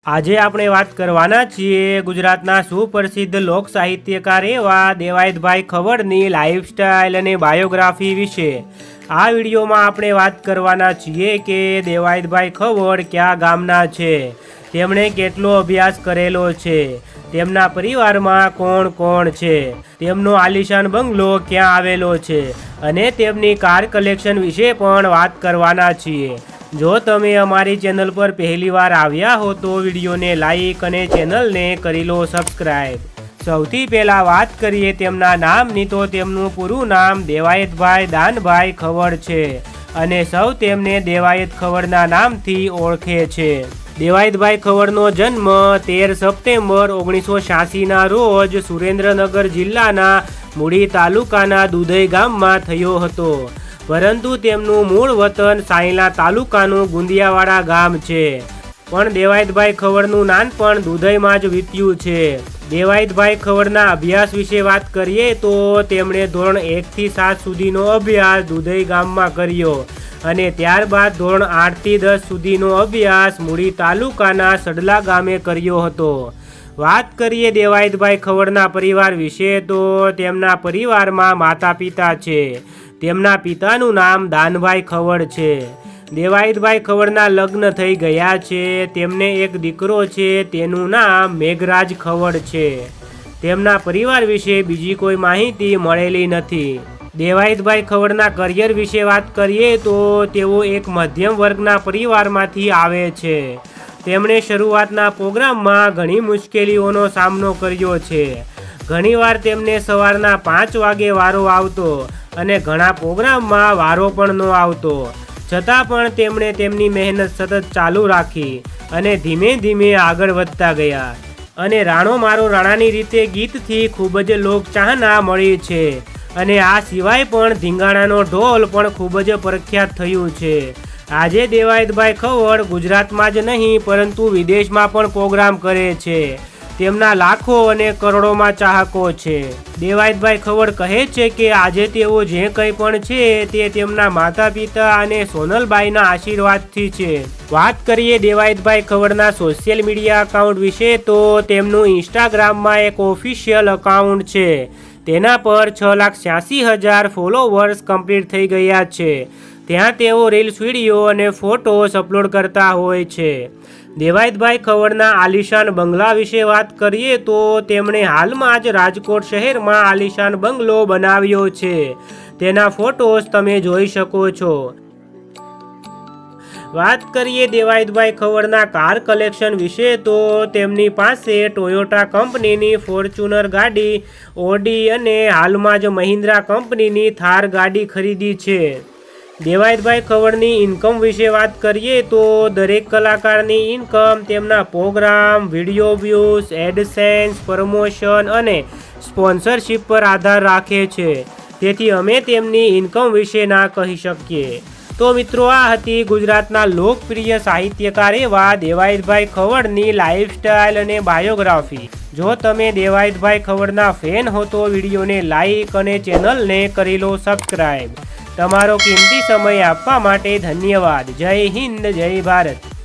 આજે આપણે વાત કરવાના છીએ ગુજરાતના સુપ્રસિદ્ધ લોક સાહિત્યકાર એવા દેવાયતભાઈ ખવડની લાઈફસ્ટાઈલ અને બાયોગ્રાફી વિશે। આ વિડીયોમાં આપણે વાત કરવાના છીએ કે દેવાયતભાઈ ખવડ કયા ગામના છે, તેમણે કેટલો અભ્યાસ કરેલો છે, તેમના પરિવારમાં કોણ કોણ છે, તેમનો આલિશાન બંગલો ક્યાં આવેલો છે અને તેમની કાર કલેક્શન વિશે પણ વાત કરવાના છીએ। જો તમે અમારી ચેનલ પર પહેલી વાર આવ્યા હો તો વિડીયોને લાઈક અને ચેનલને કરી લો સબસ્ક્રાઈબ। સૌથી પહેલાં વાત કરીએ તેમના નામની તો તેમનું પૂરું નામ દેવાયતભાઈ દાનભાઈ ખવડ છે અને સૌ તેમને દેવાયત ખવડના નામથી ઓળખે છે। દેવાયતભાઈ ખવડનો જન્મ 13 સપ્ટેમ્બર 1986ના રોજ સુરેન્દ્રનગર જિલ્લાના મૂળી તાલુકાના દુધઈ ગામમાં થયો હતો, પરંતુ તેમનું મૂળ વતન સાયલા તાલુકાનું ગુંદિયાવાડા ગામ છે। પણ દેવાયતભાઈ ખવડનું નાનપણ દુધઈમાં જ વીત્યું છે। દેવાયતભાઈ ખવડના અભ્યાસ વિશે વાત કરીએ તો તેમણે ધોરણ 1 થી 7 સુધીનો અભ્યાસ દુધઈ ગામમાં કર્યો અને ત્યારબાદ ધોરણ 8 થી 10 સુધીનો અભ્યાસ મૂળી તાલુકાના સડલા ગામે કર્યો હતો। વાત કરીએ દેવાયતભાઈ ખવડના પરિવાર વિશે તો તેમના પરિવારમાં માતા પિતા છે। તેમના પિતાનું નામ દાનભાઈ ખવડ છે। દેવાયતભાઈ ખવડના લગ્ન થઈ ગયા છે। તેમને એક દીકરો છે, તેનું નામ મેઘરાજ ખવડ છે। તેમના પરિવાર વિશે બીજી કોઈ માહિતી મળેલી નથી। દેવાયતભાઈ ખવડના કરિયર વિશે વાત કરીએ તો તેઓ એક મધ્યમ વર્ગના પરિવારમાંથી આવે છે। તેમણે શરૂઆતના પ્રોગ્રામમાં ઘણી મુશ્કેલીઓનો સામનો કર્યો છે। ઘણીવાર તેમને સવારના 5 વાગે વારો આવતો અને ઘણા પ્રોગ્રામમાં વારો પણ ન આવતો, છતાં પણ તેમણે તેમની મહેનત સતત ચાલુ રાખી અને ધીમે ધીમે આગળ વધતા ગયા અને રાણો મારો રાણાની રીતે ગીતથી ખૂબ જ લોકચાહના મળી છે અને આ સિવાય પણ ધીંગાણાનો ઢોલ પણ ખૂબ જ પ્રખ્યાત થયું છે। આજે દેવાયતભાઈ ખવડ ગુજરાતમાં જ નહીં પરંતુ વિદેશમાં પણ પ્રોગ્રામ કરે છે। તેમના લાખો અને કરોડોમાં ચાહકો છે। દેવાયતભાઈ ખવડ કહે છે કે આજે તેઓ જે કંઈ પણ છે તે તેમના માતા પિતા અને સોનલબાઈના આશીર્વાદથી છે। વાત કરીએ દેવાયતભાઈ ખવડના સોશિયલ મીડિયા અકાઉન્ટ વિશે તો તેમનું ઇન્સ્ટાગ્રામમાં એક ઓફિશિયલ અકાઉન્ટ છે, તેના પર 6,86,000 ફોલોવર્સ કમ્પ્લીટ થઈ ગયા છે। ત્યાં તેઓ રીલ્સ, વિડીયો અને ફોટોસ અપલોડ કરતા હોય છે। દેવાયતભાઈ ખવડના આલિશાન બંગલા વિશે વાત કરીએ તો તેમણે હાલમાં જ રાજકોટ શહેરમાં આલિશાન બંગલો બનાવ્યો છે, તેના ફોટોસ તમે જોઈ શકો છો। વાત કરીએ દેવાયતભાઈ ખવડના કાર કલેક્શન વિશે તો તેમની પાસે ટોયોટા કંપનીની ફોર્ચ્યુનર ગાડી, ઓડી અને હાલમાં જ મહિન્દ્રા કંપનીની થાર ગાડી ખરીદી છે। દેવાયતભાઈ ખવડની ઇન્કમ વિશે વાત કરીએ તો દરેક કલાકારની ઇન્કમ તેમના program, video views, AdSense, promotion અને સ્પોન્સરશિપ પર આધાર રાખે છે, તેથી અમે તેમની ઇન્કમ વિશે ના કહી શકીએ। તો મિત્રો, આ હતી ગુજરાતના લોકપ્રિય સાહિત્યકાર એવા દેવાયતભાઈ ખવડની લાઈફસ્ટાઈલ અને બાયોગ્રાફી। જો તમે દેવાયતભાઈ ખવડના ફેન હો તો વિડીયોને લાઈક અને ચેનલને કરી લો સબસ્ક્રાઈબ। તમારો કિંમતી સમય આપવા માટે ધન્યવાદ। જય હિન્દ, જય ભારત।